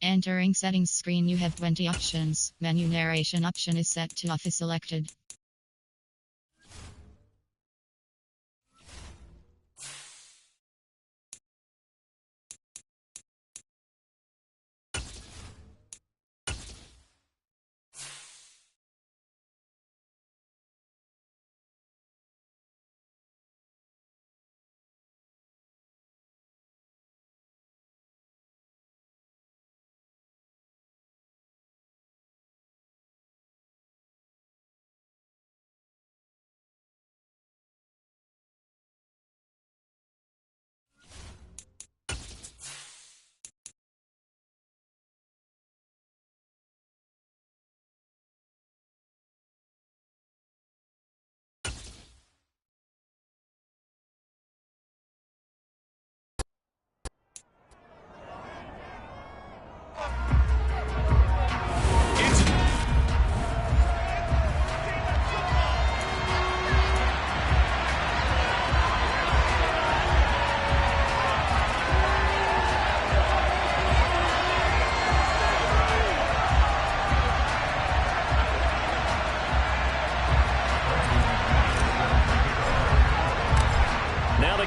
Entering settings screen, you have 20 options. Menu narration option is set to off is selected.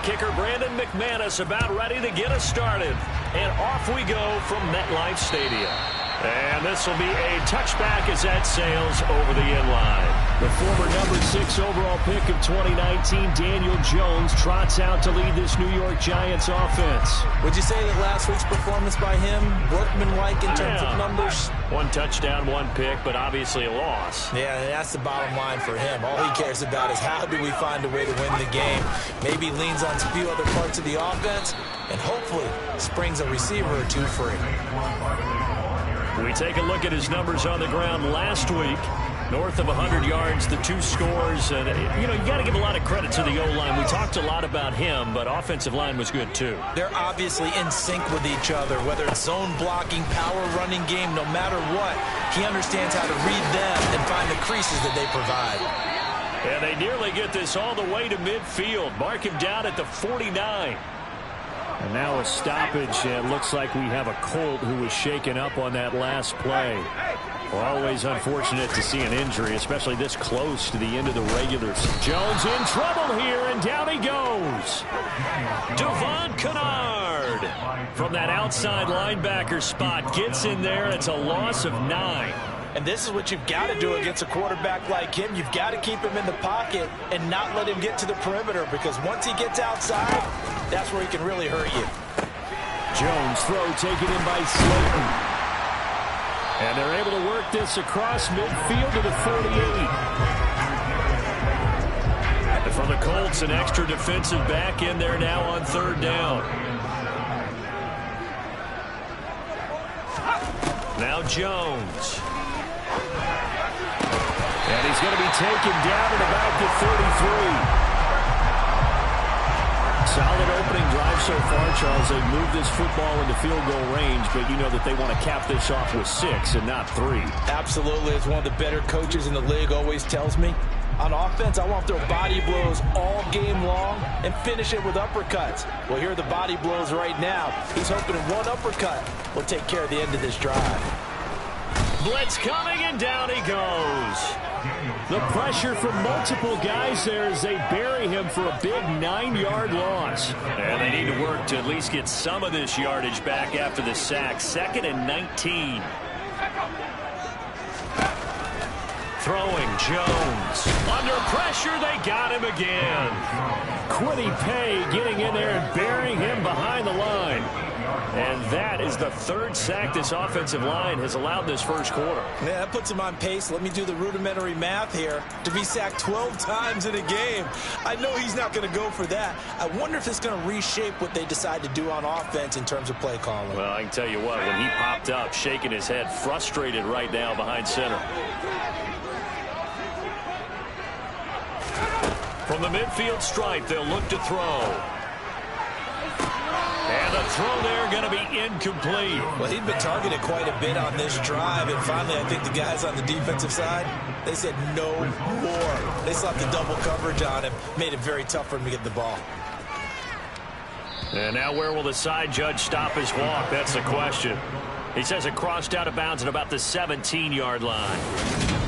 Kicker Brandon McManus about ready to get us started. And off we go from MetLife Stadium. And this will be a touchback as that sails over the inline. The former number 6 overall pick of 2019, Daniel Jones, trots out to lead this New York Giants offense. Would you say that last week's performance by him, workmanlike in terms of numbers? 1 touchdown, 1 pick, but obviously a loss. Yeah, that's the bottom line for him. All he cares about is how do we find a way to win the game. Maybe leans on a few other parts of the offense, and hopefully springs a receiver or 2 free. We take a look at his numbers on the ground last week. North of 100 yards, the 2 scores. And, you got to give a lot of credit to the O-line. We talked a lot about him, but offensive line was good, too. They're obviously in sync with each other, whether it's zone blocking, power running game, no matter what. He understands how to read them and find the creases that they provide. And they nearly get this all the way to midfield. Mark him down at the 49. And now a stoppage. It looks like we have a Colt who was shaken up on that last play. Well, always unfortunate to see an injury, especially this close to the end of the regular season. Jones in trouble here, and down he goes. Devon Kennard from that outside linebacker spot gets in there. It's a loss of 9. And this is what you've got to do against a quarterback like him. You've got to keep him in the pocket and not let him get to the perimeter, because once he gets outside, that's where he can really hurt you. Jones throw taken in by Slayton. And they're able to work this across midfield to the 48. And for the Colts, an extra defensive back in there now on 3rd down. Now Jones. And he's going to be taken down at about the 33. Solid opening drive so far, Charles. They've moved this football into field goal range, but you know that they want to cap this off with 6 and not 3. Absolutely. As one of the better coaches in the league always tells me, on offense, I want to throw body blows all game long and finish it with uppercuts. Well, here are the body blows right now. He's hoping one uppercut will take care of the end of this drive. Blitz coming, and down he goes. The pressure from multiple guys there as they bury him for a big 9-yard loss. And they need to work to at least get some of this yardage back after the sack. 2nd and 19. Throwing Jones. Under pressure, they got him again. Kwity Paye getting in there and burying him behind the line. And that is the 3rd sack this offensive line has allowed this first quarter. Yeah, that puts him on pace. Let me do the rudimentary math here. To be sacked 12 times in a game. I know he's not going to go for that. I wonder if it's going to reshape what they decide to do on offense in terms of play calling. Well, I can tell you what, when he popped up, shaking his head, frustrated right now behind center. From the midfield stripe, they'll look to throw. And the throw there going to be incomplete. Well, he'd been targeted quite a bit on this drive, and finally I think the guys on the defensive side, they said no more. They slapped the double coverage on him, made it very tough for him to get the ball. And now where will the side judge stop his walk? That's the question. He says it crossed out of bounds at about the 17-yard line.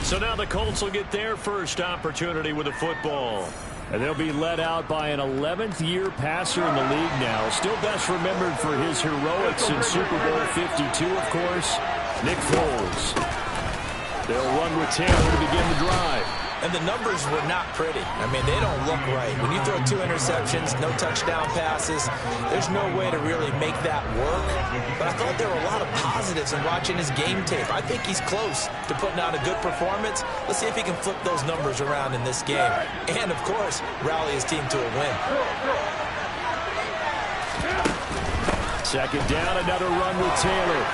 So now the Colts will get their first opportunity with the football. And they'll be led out by an 11th-year passer in the league now. Still best remembered for his heroics in Super Bowl 52, of course, Nick Foles. They'll run with Taylor to begin the drive. And the numbers were not pretty. I mean, they don't look right. When you throw 2 interceptions, no touchdown passes, there's no way to really make that work. But I thought there were a lot of positives in watching his game tape. I think he's close to putting out a good performance. Let's see if he can flip those numbers around in this game. And, of course, rally his team to a win. Second down, another run with Taylor.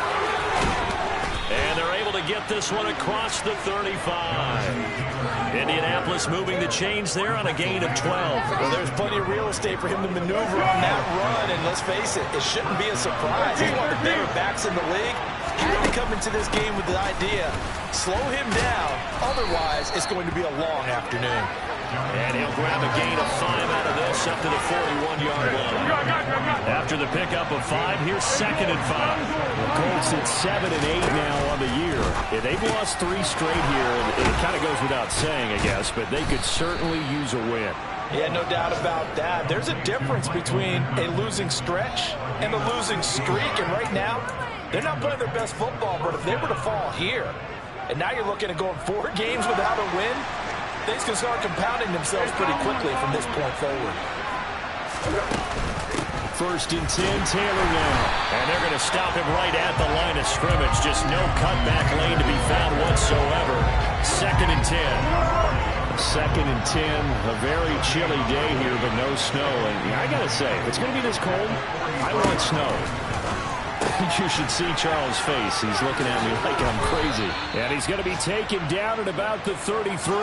And they're able to get this one across the 35. Indianapolis moving the chains there on a gain of 12. Well, there's plenty of real estate for him to maneuver on that run. And let's face it, it shouldn't be a surprise. He's one of the better backs in the league. He really come into this game with the idea, slow him down. Otherwise, it's going to be a long afternoon. And he'll grab a gain of 5 out of this up to the 41-yard line. After the pickup of 5, here's 2nd and 5. The Colts at 7 and 8 now on the year. Yeah, they've lost 3 straight here. It kind of goes without saying, I guess, but they could certainly use a win. Yeah, no doubt about that. There's a difference between a losing stretch and a losing streak. And right now, they're not playing their best football, but if they were to fall here, and now you're looking at going 4 games without a win, things can start compounding themselves pretty quickly from this point forward. 1st and 10, Taylor now. And they're going to stop him right at the line of scrimmage. Just no cutback lane to be found whatsoever. 2nd and 10. 2nd and 10. A very chilly day here, but no snow. And I got to say, if it's going to be this cold, I want snow. You should see Charles' face. He's looking at me like I'm crazy. And he's going to be taken down at about the 33.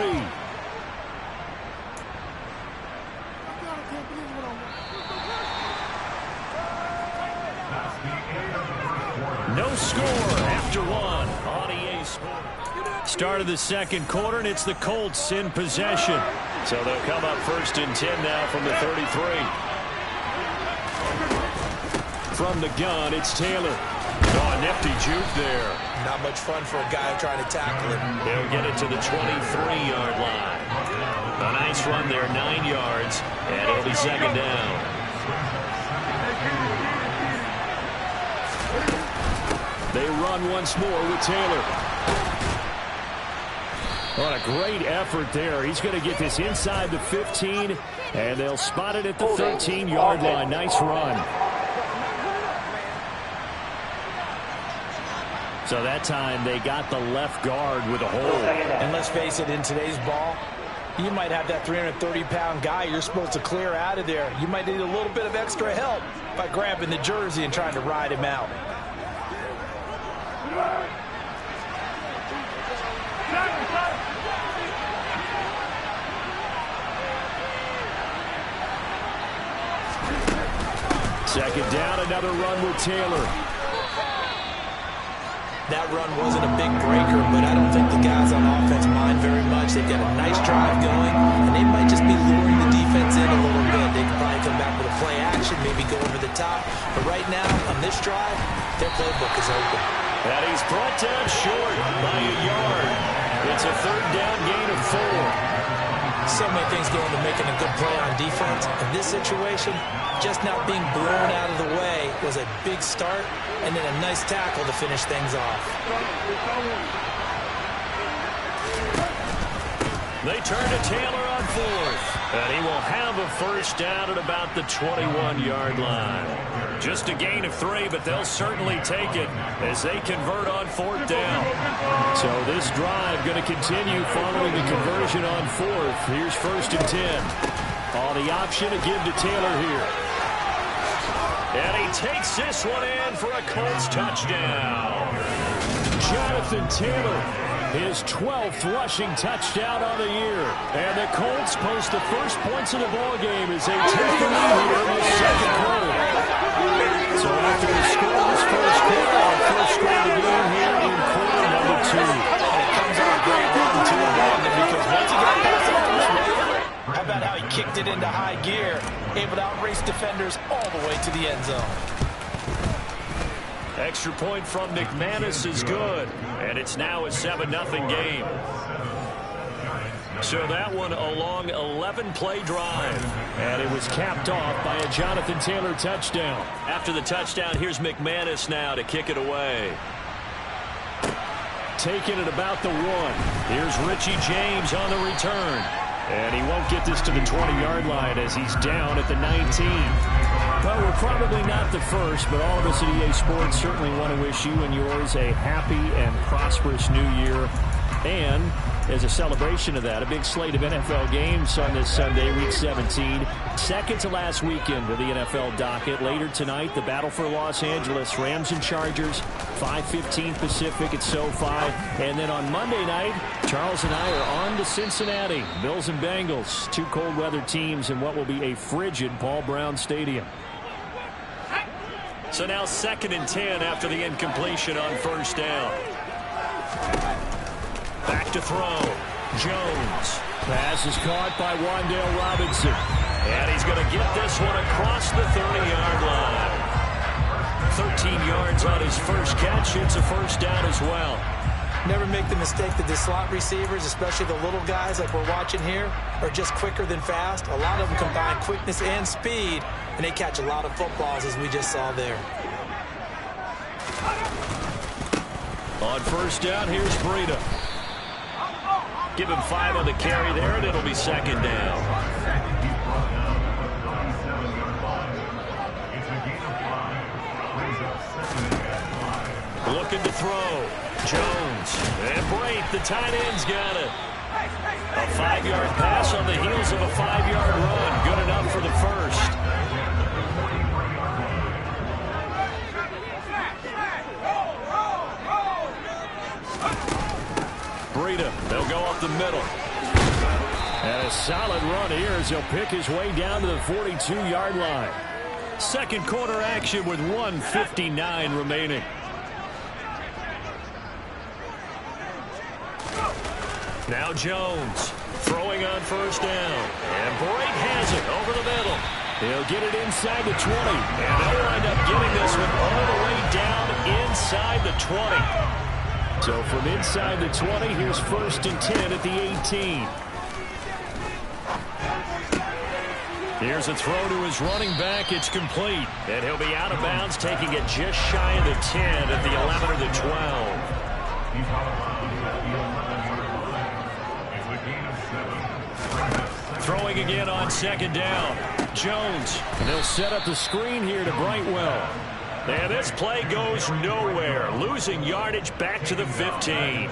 No score after 1 on EA Sports. Start of the 2nd quarter, and it's the Colts in possession. So they'll come up 1st and 10 now from the 33. From the gun, it's Taylor. Oh, nifty juke there. Not much fun for a guy trying to tackle him. They'll get it to the 23-yard line. A nice run there, 9 yards, and it'll be 2nd down. They run once more with Taylor. What a great effort there. He's going to get this inside the 15, and they'll spot it at the 13-yard line. Nice run. So that time they got the left guard with a hold. And let's face it, in today's ball, you might have that 330-pound guy you're supposed to clear out of there. You might need a little bit of extra help by grabbing the jersey and trying to ride him out. Second down, another run with Taylor. That run wasn't a big breaker, but I don't think the guys on offense mind very much. They've got a nice drive going, and they might just be luring the defense in a little bit. They could probably come back with a play action, maybe go over the top. But right now, on this drive, their playbook is open. And he's brought down short by a yard. It's a 3rd down gain of 4. So many things go into making a good play on defense. In this situation, just not being blown out of the way was a big start, and then a nice tackle to finish things off. They turn to Taylor on 4th, and he will have a 1st down at about the 21-yard line. Just a gain of 3, but they'll certainly take it as they convert on 4th down. So this drive going to continue following the conversion on 4th. Here's 1st and 10. On the option to give to Taylor here. And he takes this one in for a Colts touchdown. Jonathan Taylor, his 12th rushing touchdown on the year. And the Colts post the first points of the ballgame as they take the lead here in the 2nd quarter. So after the scoreless first quarter, our first score of the game here in quarter number 2. And it comes on a great run, too, because once he got past that first wave, how about how he kicked it into high gear, able to outrace defenders all the way to the end zone. Extra point from McManus is good. And it's now a 7-0 game. So that one a long 11-play drive. And it was capped off by a Jonathan Taylor touchdown. After the touchdown, here's McManus now to kick it away. Taking it about the 1. Here's Richie James on the return. And he won't get this to the 20-yard line as he's down at the 19. Well, we're probably not the first, but all of us at EA Sports certainly want to wish you and yours a happy and prosperous new year. And as a celebration of that, a big slate of NFL games on this Sunday, Week 17. Second to last weekend of the NFL docket. Later tonight, the battle for Los Angeles, Rams and Chargers, 5:15 Pacific at SoFi. And then on Monday night, Charles and I are on to Cincinnati. Bills and Bengals, two cold weather teams in what will be a frigid Paul Brown Stadium. So now 2nd and 10 after the incompletion on first down. Back to throw. Jones. Pass is caught by Wan'Dale Robinson. And he's going to get this one across the 30-yard line. 13 yards on his first catch. It's a first down as well. Never make the mistake that the slot receivers, especially the little guys like we're watching here, are just quicker than fast. A lot of them combine quickness and speed, and they catch a lot of footballs, as we just saw there. On first down, here's Breida. Give him 5 on the carry there, and it'll be 2nd down. Looking to throw. Jones. And Brate, the tight end's got it. A 5-yard pass on the heels of a 5-yard run. Good enough for the first. Breida, they'll go up the middle. And a solid run here as he'll pick his way down to the 42-yard line. Second quarter action with 1:59 remaining. Now Jones throwing on first down. And Brate has it over the middle. He'll get it inside the 20. And they'll wind up getting this one all the way down inside the 20. So from inside the 20, here's 1st and 10 at the 18. Here's a throw to his running back. It's complete. And he'll be out of bounds, taking it just shy of the 10 at the 11 or the 12. Throwing again on 2nd down. Jones. And they'll set up the screen here to Brightwell. And this play goes nowhere. Losing yardage back to the 15.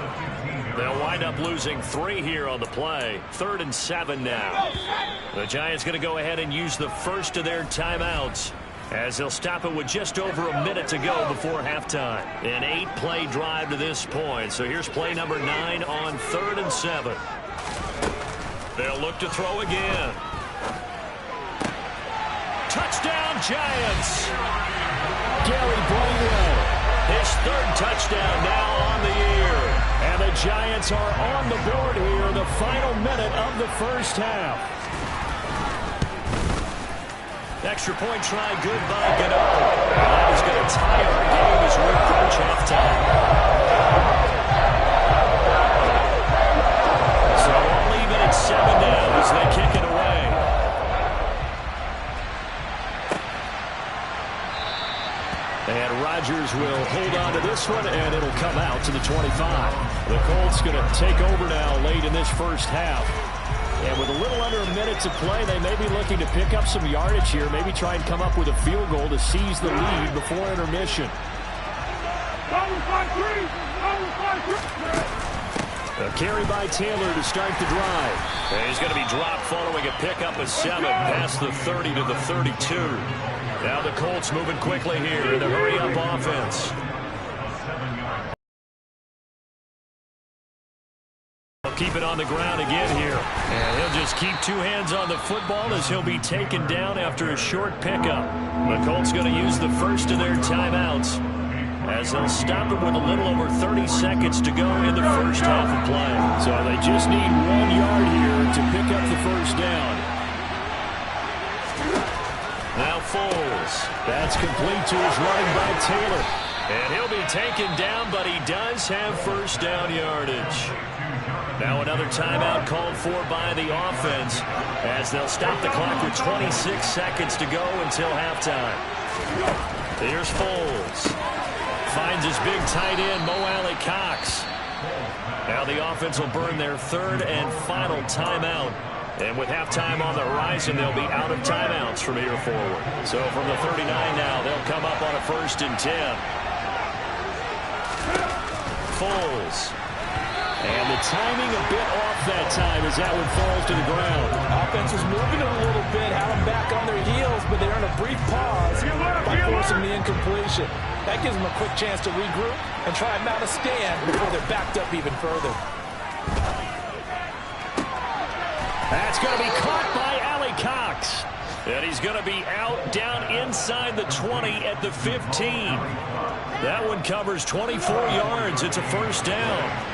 They'll wind up losing 3 here on the play. 3rd and 7 now. The Giants going to go ahead and use the first of their timeouts as they'll stop it with just over a minute to go before halftime. An 8-play drive to this point. So here's play number 9 on 3rd and 7. They'll look to throw again. Touchdown, Giants! Gary Brightwell, his 3rd touchdown now on the year. And the Giants are on the board here in the final minute of the first half. Extra point try good by Gano. That is going to tie our game as we approach halftime. So we'll leave it at 7 now as they kick it away. And Rodgers will hold on to this one, and it'll come out to the 25. The Colts going to take over now late in this first half. And with a little under a minute to play, they may be looking to pick up some yardage here, maybe try and come up with a field goal to seize the lead before intermission. A carry by Taylor to start the drive. And he's going to be dropped following a pickup of 7 past the 30 to the 32. Now the Colts moving quickly here in the hurry-up offense. He'll keep it on the ground again here. And he'll just keep 2 hands on the football as he'll be taken down after a short pickup. The Colts going to use the first of their timeouts as they'll stop it with a little over 30 seconds to go in the first half of play. So they just need 1 yard here to pick up the first down. Now Foles. That's complete to his running back Taylor. And he'll be taken down, but he does have first down yardage. Now another timeout called for by the offense as they'll stop the clock with 26 seconds to go until halftime. Here's Foles. Finds his big tight end, Mo Alley-Cox. Now the offense will burn their third and final timeout. And with halftime on the horizon, they'll be out of timeouts from here forward. So from the 39 now, they'll come up on a 1st and 10. Foles. And the timing a bit off that time as that one falls to the ground. Offense was moving it a little bit, had them back on their heels, but they earned a brief pause by forcing the incompletion. That gives them a quick chance to regroup and try and mount a stand before they're backed up even further. That's going to be caught by Alley-Cox. And he's going to be out down inside the 20 at the 15. That one covers 24 yards. It's a first down.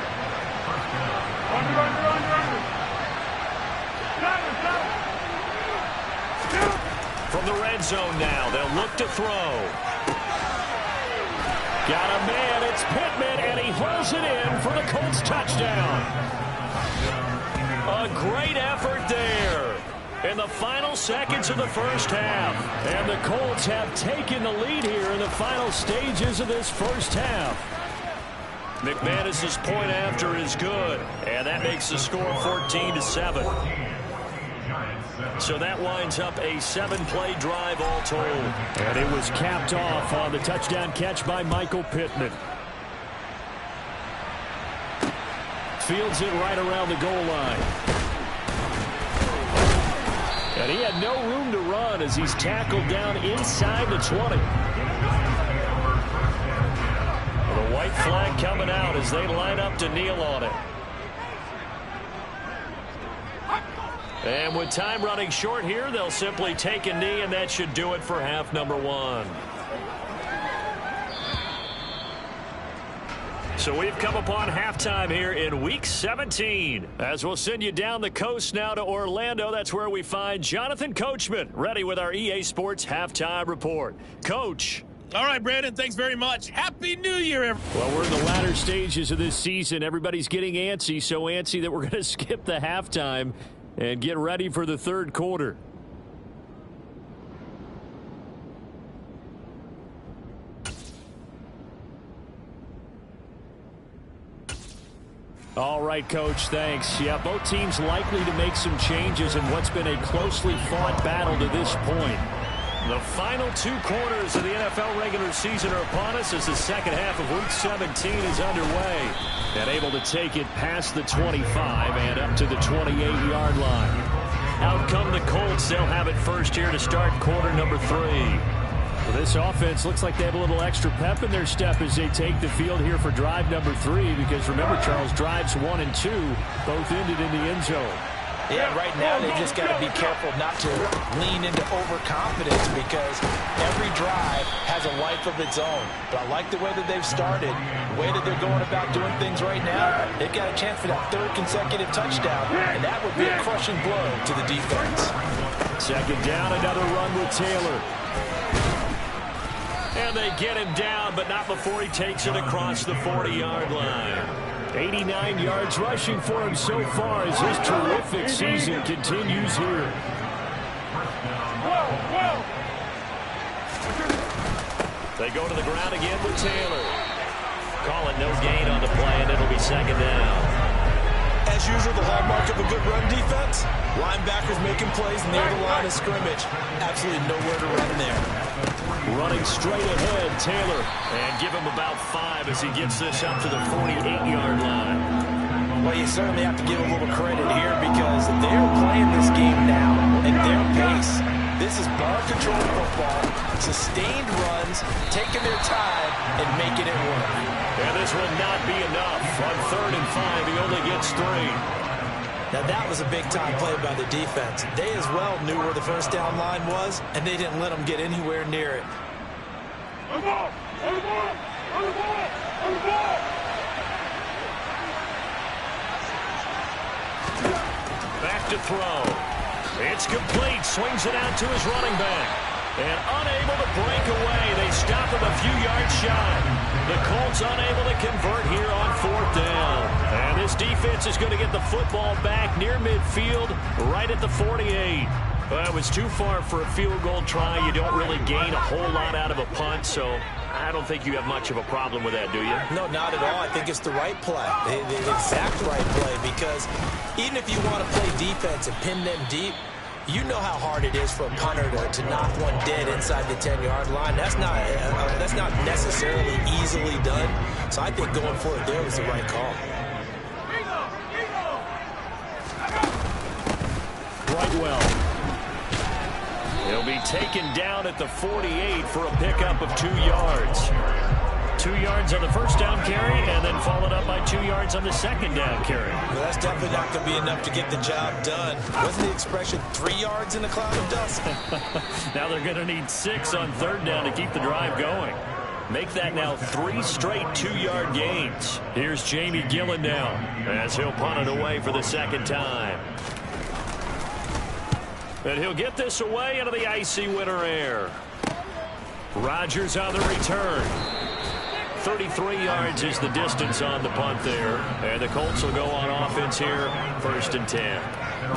From the red zone now, they'll look to throw. Got a man, it's Pittman, and he hauls it in for the Colts touchdown. A great effort there in the final seconds of the first half. And the Colts have taken the lead here in the final stages of this first half. McManus's point after is good, and that makes the score 14-7. So that winds up a 7-play drive all told. And it was capped off on the touchdown catch by Michael Pittman. Fields it right around the goal line. And he had no room to run as he's tackled down inside the 20. The white flag coming out as they line up to kneel on it. And with time running short here, they'll simply take a knee, and that should do it for half number one. So we've come upon halftime here in Week 17. As we'll send you down the coast now to Orlando, that's where we find Jonathan Coachman, ready with our EA Sports Halftime Report. Coach. All right, Brandon, thanks very much. Happy New Year, everyone. Well, we're in the latter stages of this season. Everybody's getting antsy, so antsy that we're going to skip the halftime and get ready for the third quarter. All right, Coach, thanks. Yeah, both teams likely to make some changes in what's been a closely fought battle to this point. The final two quarters of the NFL regular season are upon us as the second half of Week 17 is underway. And able to take it past the 25 and up to the 28-yard line. Out come the Colts. They'll have it first here to start quarter number 3. Well, this offense looks like they have a little extra pep in their step as they take the field here for drive number 3. Because remember, Charles, drives 1 and 2 both ended in the end zone. Yeah, right now they've just got to be careful not to lean into overconfidence because every drive has a life of its own. But I like the way that they've started, the way that they're going about doing things right now. They've got a chance for that third consecutive touchdown, and that would be a crushing blow to the defense. Second down, another run with Taylor. And they get him down, but not before he takes it across the 40-yard line. 89 yards rushing for him so far as his terrific season continues here. They go to the ground again with Taylor. Call it no gain on the play, and it'll be second down. As usual, the hallmark of a good run defense, linebackers making plays near the line of scrimmage. Absolutely nowhere to run there. Running straight ahead, Taylor. And give him about 5 as he gets this up to the 48-yard line. Well, you certainly have to give a little credit here because they're playing this game now at their pace. This is ball-controlled football, sustained runs, taking their time, and making it work. And this will not be enough. On 3rd and 5, he only gets 3. Now, that was a big-time play by the defense. They as well knew where the first down line was, and they didn't let them get anywhere near it. Back to throw. It's complete. Swings it out to his running back. And unable to break away. They stop him a few yards shy. The Colts unable to convert here on 4th down. And this defense is going to get the football back near midfield, right at the 48. Well, it was too far for a field goal try. You don't really gain a whole lot out of a punt, so I don't think you have much of a problem with that, do you? No, not at all. I think it's the right play, the exact right play, because even if you want to play defense and pin them deep, you know how hard it is for a punter to knock one dead inside the 10-yard line. That's not necessarily easily done. So I think going for it there was the right call. Brightwell. He'll be taken down at the 48 for a pickup of 2 yards. 2 yards on the first down carry, and then followed up by 2 yards on the second down carry. Well, that's definitely not going to be enough to get the job done. Wasn't the expression 3 yards in a cloud of dust? Now they're going to need 6 on 3rd down to keep the drive going. Make that now 3 straight 2-yard gains. Here's Jamie Gillen now as he'll punt it away for the second time. And he'll get this away into the icy winter air. Rodgers on the return. 33 yards is the distance on the punt there. And the Colts will go on offense here, 1st and 10.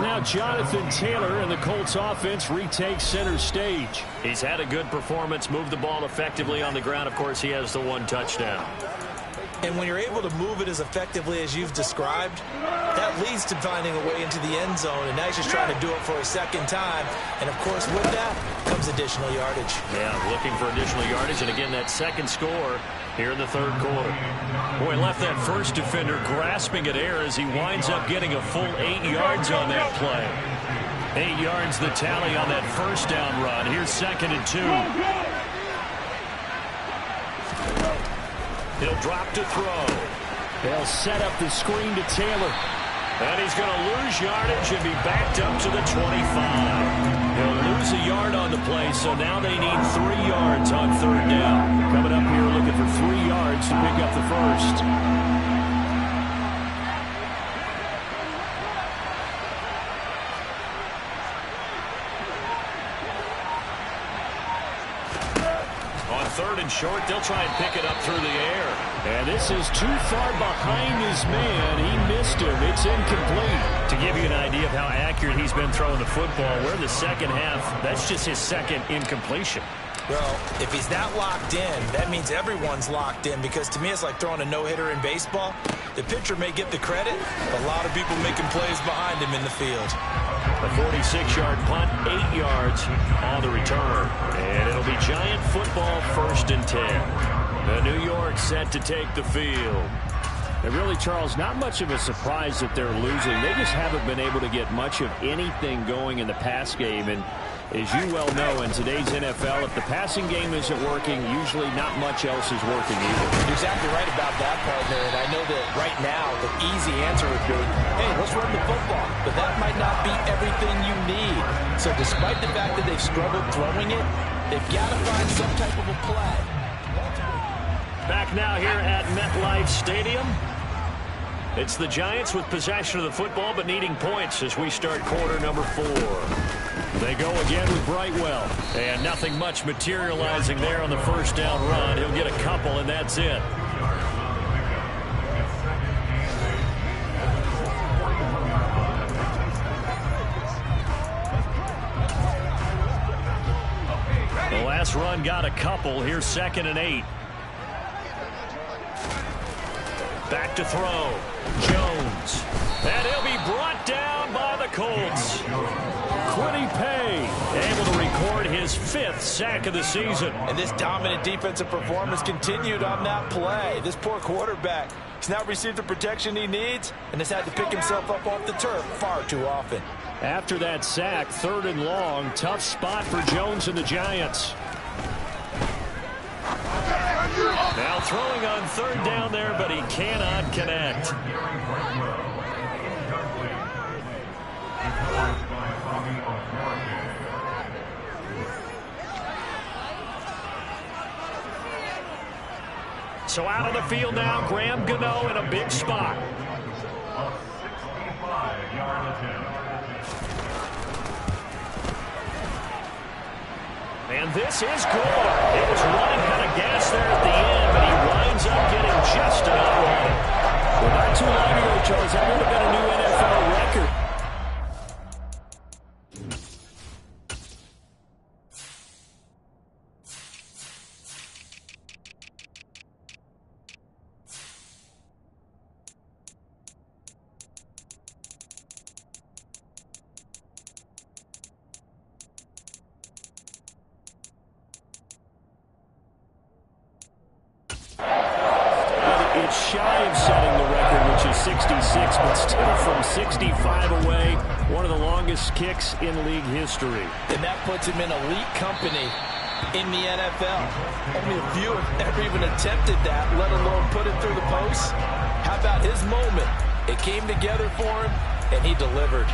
Now Jonathan Taylor and the Colts offense retakes center stage. He's had a good performance, moved the ball effectively on the ground. Of course, he has the 1 touchdown. And when you're able to move it as effectively as you've described, that leads to finding a way into the end zone. And now he's just trying to do it for a second time. And, of course, with that comes additional yardage. Yeah, looking for additional yardage. And, again, that second score here in the 3rd quarter. Boy, left that first defender grasping at air as he winds up getting a full 8 yards on that play. 8 yards the tally on that first down run. Here's 2nd and 2. He'll drop to throw. They'll set up the screen to Taylor. And he's going to lose yardage and be backed up to the 25. He'll lose a yard on the play, so now they need 3 yards on 3rd down. Coming up here looking for 3 yards to pick up the first. On 3rd and short, they'll try and pick it up through the air. And this is too far behind his man. He missed him. It's incomplete. To give you an idea of how accurate he's been throwing the football, we're in the second half. That's just his 2nd incompletion. Well, if he's that locked in, that means everyone's locked in, because to me it's like throwing a no-hitter in baseball. The pitcher may get the credit, but a lot of people making plays behind him in the field. A 46-yard punt, 8 yards on the return. And it'll be Giant football, 1st and 10. The New York set to take the field. And really, Charles, not much of a surprise that they're losing. They just haven't been able to get much of anything going in the pass game. And as you well know, in today's NFL, if the passing game isn't working, usually not much else is working either. You're exactly right about that, partner. And I know that right now the easy answer would be, hey, let's run the football. But that might not be everything you need. So despite the fact that they've struggled throwing it, they've got to find some type of a play. Back now here at MetLife Stadium. It's the Giants with possession of the football, but needing points as we start quarter number 4. They go again with Brightwell. And nothing much materializing there on the first down run. He'll get a couple, and that's it. The last run got a couple. Here's 2nd and 8. Back to throw. Jones. And he'll be brought down by the Colts. Quiddy Pay able to record his 5th sack of the season. And this dominant defensive performance continued on that play. This poor quarterback has not received the protection he needs and has had to pick himself up off the turf far too often. After that sack, 3rd and long, tough spot for Jones and the Giants. Now throwing on 3rd down there, but he cannot connect. So out on the field now, Graham Gano in a big spot. And this is good. It was running out of gas there at the end, but he winds ends up getting just enough on it. Well, not too long ago, Charles, that would have been a new NFL record. It's shy of setting the record, which is 66, but still from 65 away, one of the longest kicks in league history. And that puts him in elite company in the NFL. Only a few have ever even attempted that, let alone put it through the post. How about his moment? It came together for him, and he delivered.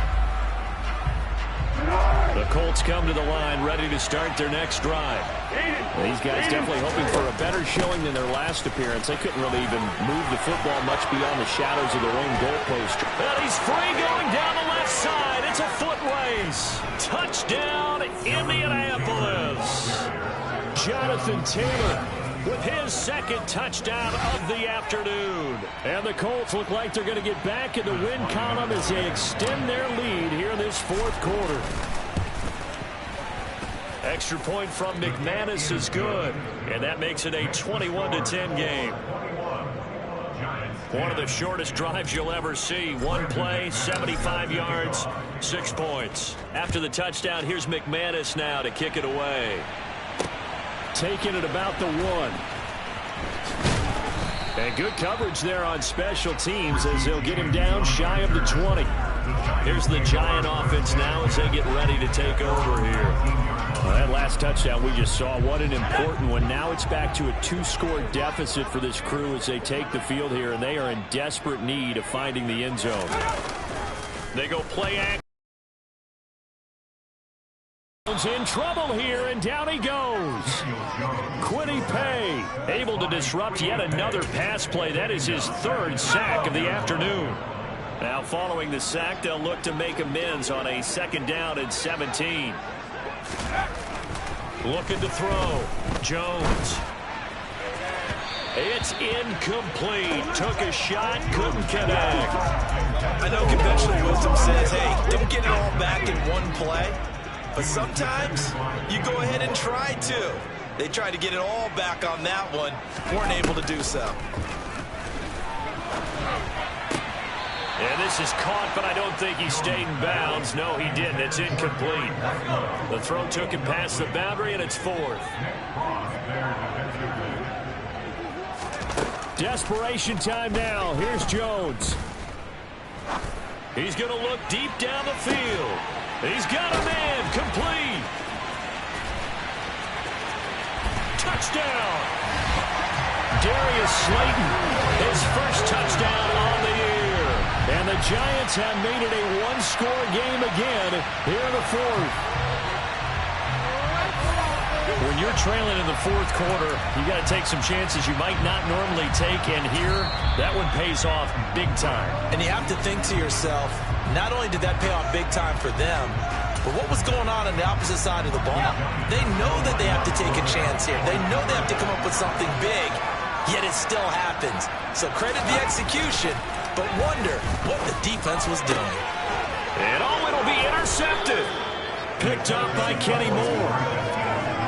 The Colts come to the line, ready to start their next drive. These guys definitely hoping for a better showing than their last appearance. They couldn't really even move the football much beyond the shadows of their own goalpost. And he's free going down the left side. It's a foot race. Touchdown, Indianapolis. Jonathan Taylor with his second touchdown of the afternoon. And the Colts look like they're going to get back in the win column as they extend their lead here in this fourth quarter. Extra point from McManus is good, and that makes it a 21-10 game. One of the shortest drives you'll ever see. One play, 75 yards, 6 points. After the touchdown, here's McManus now to kick it away. Taking it about the 1. And good coverage there on special teams as they'll get him down shy of the 20. Here's the Giant offense now as they get ready to take over here. Well, that last touchdown we just saw, what an important one. Now it's back to a 2-score deficit for this crew as they take the field here, and they are in desperate need of finding the end zone. They go play action. In trouble here, and down he goes. Kwity Paye able to disrupt yet another pass play. That is his 3rd sack of the afternoon. Now following the sack, they'll look to make amends on a 2nd down and 17. Looking to throw. Jones. It's incomplete. Took a shot, couldn't connect. I know conventional wisdom says, hey, don't get it all back in one play. But sometimes you go ahead and try to. They tried to get it all back on that one. Weren't able to do so. And this is caught, but I don't think he stayed in bounds. No, he didn't. It's incomplete. The throw took him past the boundary, and it's 4th. Desperation time now. Here's Jones. He's going to look deep down the field. He's got a man. Complete. Touchdown. Darius Slayton, his first touchdown on the year. And the Giants have made it a 1-score game again here in the 4th. When you're trailing in the 4th quarter, you got to take some chances you might not normally take, and here, that one pays off big time. And you have to think to yourself, not only did that pay off big time for them, but what was going on the opposite side of the ball? They know that they have to take a chance here. They know they have to come up with something big, yet it still happens. So credit the execution, but wonder what the defense was doing. And it'll be intercepted. Picked up by Kenny Moore.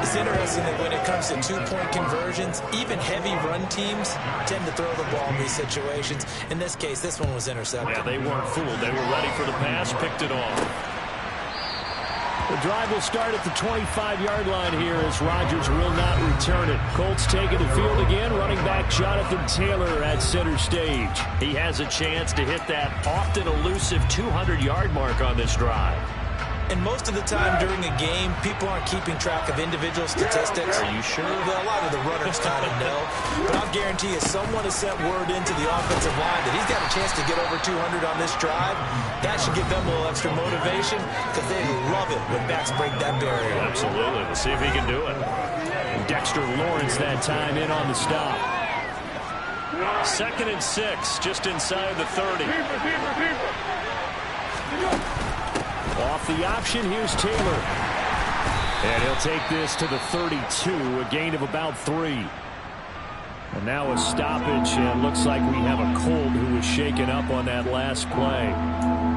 It's interesting that when it comes to 2-point conversions, even heavy run teams tend to throw the ball in these situations. In this case, this one was intercepted. Yeah, they weren't fooled. They were ready for the pass, picked it off. The drive will start at the 25-yard line here as Rodgers will not return it. Colts taking the field again, running back Jonathan Taylor at center stage. He has a chance to hit that often elusive 200-yard mark on this drive. And most of the time during a game, people aren't keeping track of individual statistics. Are you sure? Well, a lot of the runners kind of know. But I'll guarantee you someone has sent word into the offensive line that he's got a chance to get over 200 on this drive. That should give them a little extra motivation because they love it when backs break that barrier. Absolutely. We'll see if he can do it. And Dexter Lawrence that time in on the stop. 2nd and 6, just inside the 30. Off the option, here's Taylor. And he'll take this to the 32, a gain of about 3. And now a stoppage, and looks like we have a Colt who was shaken up on that last play.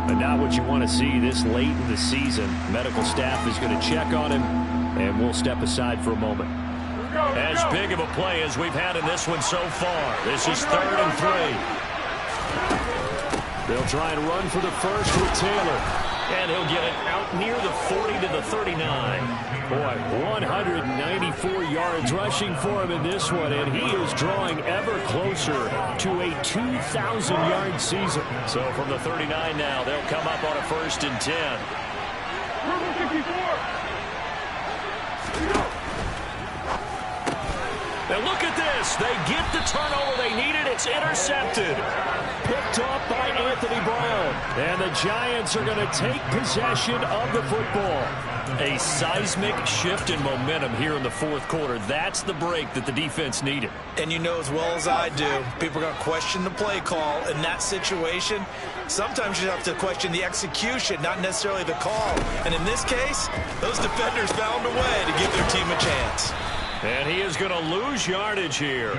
But not what you want to see this late in the season. Medical staff is going to check on him, and we'll step aside for a moment. As big of a play as we've had in this one so far. This is 3rd and 3. They'll try and run for the first with Taylor. And he'll get it out near the 40 to the 39. Boy, 194 yards rushing for him in this one, and he is drawing ever closer to a 2,000-yard season. So from the 39 now, they'll come up on a 1st and 10. Now look at this. They get the turnover they needed. It's intercepted. Picked off by Anthony Brown. And the Giants are going to take possession of the football. A seismic shift in momentum here in the 4th quarter. That's the break that the defense needed. And you know as well as I do, people are going to question the play call in that situation. Sometimes you have to question the execution, not necessarily the call. And in this case, those defenders found a way to give their team a chance. And he is going to lose yardage here.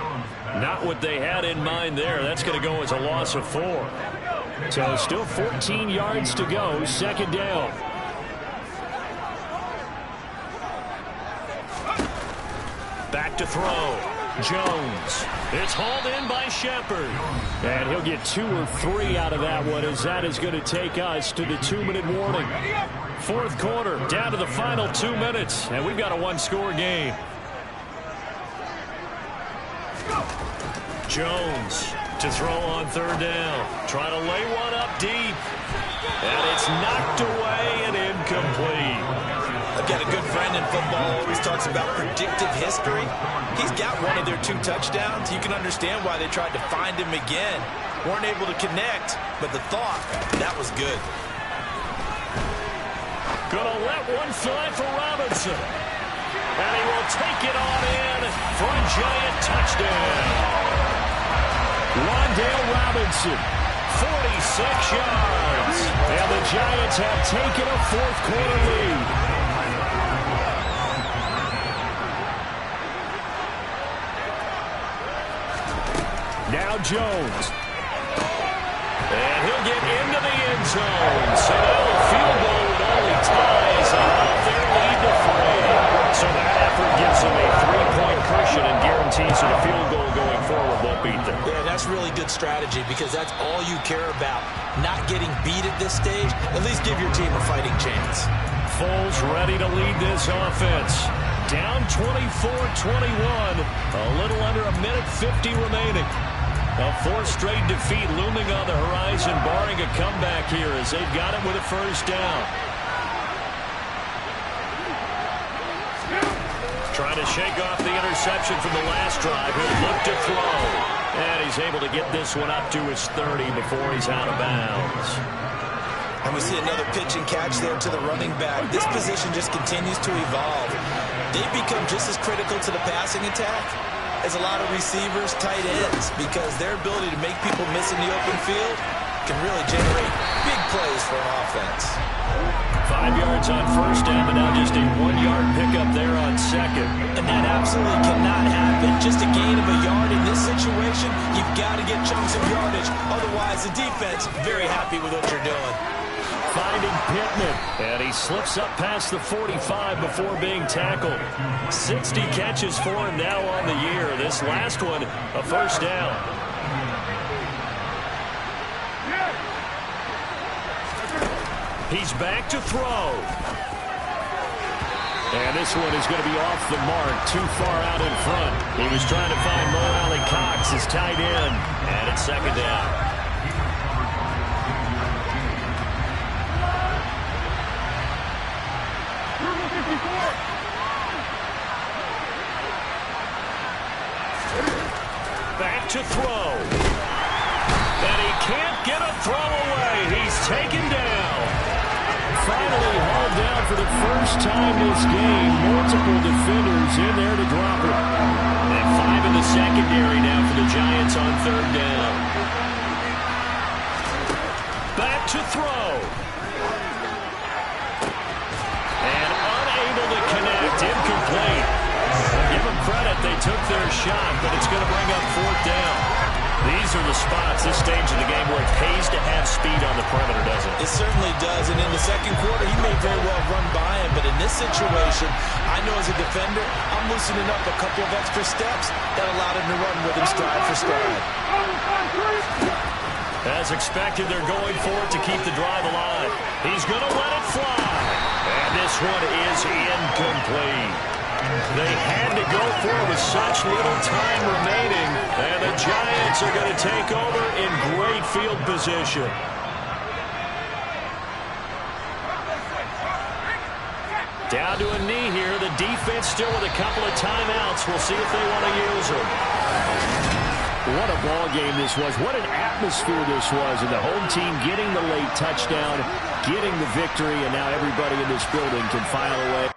Not what they had in mind there. That's going to go as a loss of 4. So still 14 yards to go, 2nd down. Back to throw. Jones. It's hauled in by Shepard. And he'll get 2 or 3 out of that one, as that is going to take us to the 2-minute warning. 4th quarter, down to the final 2 minutes, and we've got a 1-score game. Jones to throw on 3rd down. Trying to lay one up deep. And it's knocked away and incomplete. I've got a good friend in football, always talks about predictive history. He's got one of their 2 touchdowns. You can understand why they tried to find him again. Weren't able to connect, but the thought, that was good. Gonna let one fly for Robinson. And he will take it on in for a Giant touchdown. Wan'Dale Robinson, 46 yards. And the Giants have taken a 4th quarter lead. Now Jones. And he'll get into the end zone. So now the field goal with only ties and up their lead to 3. So that effort gives them a 3-point cushion and guarantees that a field goal going forward won't beat them. Yeah, that's really good strategy because that's all you care about. Not getting beat at this stage. At least give your team a fighting chance. Foles ready to lead this offense. Down 24-21. A little under a minute 50 remaining. A 4th straight defeat looming on the horizon, barring a comeback here as they've got it with a 1st down. Trying to shake off the interception from the last drive. He'll look to throw. And he's able to get this one up to his 30 before he's out of bounds. And we see another pitch and catch there to the running back. This position just continues to evolve. They've become just as critical to the passing attack as a lot of receivers, tight ends, because their ability to make people miss in the open field can really generate big plays for an offense. 5 yards on 1st down, but now just a 1-yard pickup there on 2nd. And that absolutely cannot happen. Just a gain of a yard in this situation, you've got to get chunks of yardage. Otherwise, the defense very happy with what you're doing. Finding Pittman, and he slips up past the 45 before being tackled. 60 catches for him now on the year. This last one, a 1st down. He's back to throw. And this one is going to be off the mark, too far out in front. He was trying to find Mo Alley-Cox, his tight end, and it's 2nd down. Back to throw. And he can't get a throw away. He's taken down. Finally hauled down for the first time this game. Multiple defenders in there to drop it. And 5 in the secondary now for the Giants on 3rd down. Back to throw. And unable to connect. Incomplete. Give him credit. that. They took their shot, but it's going to bring up 4th down. These are the spots, this stage of the game, where it pays to have speed on the perimeter, doesn't it? It certainly does, and in the second quarter, he may very well run by him, but in this situation, I know as a defender, I'm loosening up a couple of extra steps that allowed him to run with him stride for stride. As expected, they're going for it to keep the drive alive. He's going to let it fly, and this one is incomplete. They had to go for it with such little time remaining, and the Giants are going to take over in great field position. Down to a knee here. The defense still with a couple of timeouts. We'll see if they want to use them. What a ball game this was. What an atmosphere this was. And the home team getting the late touchdown, getting the victory, and now everybody in this building can file away.